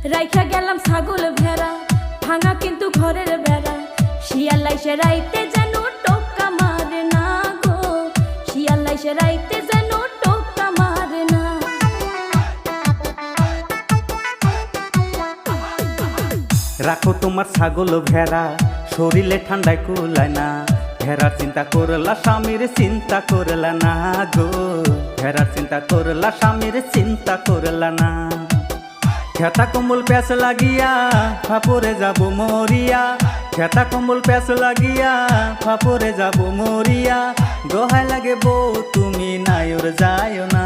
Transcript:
রাইখা গেলাম ছাগল ভেড়া, ভাঙা কিন্তু ঘরের বেড়া। শিয়াল আইসে রাইতে যেন টোকা মারে না গো, শিয়াল আইসে রাইতে যেন টোকা মারে না। রাখো তোমার ছাগল ভেড়া, শরীরে ঠান্ডায় কুলায় না। ভেড়ার চিন্তা করলা স্বামীর চিন্তা করলা না গো, ভেড়ার চিন্তা করলা স্বামীর চিন্তা করলা না। খেতা কম্বল প্যাস লাগিয়া ফাপরে যাব মরিয়া, খেতা কম্বল প্যাস লাগিয়া ফাপরে যাব মরিয়া। দোহাই লাগে বউ তুমি নায়র যায় না।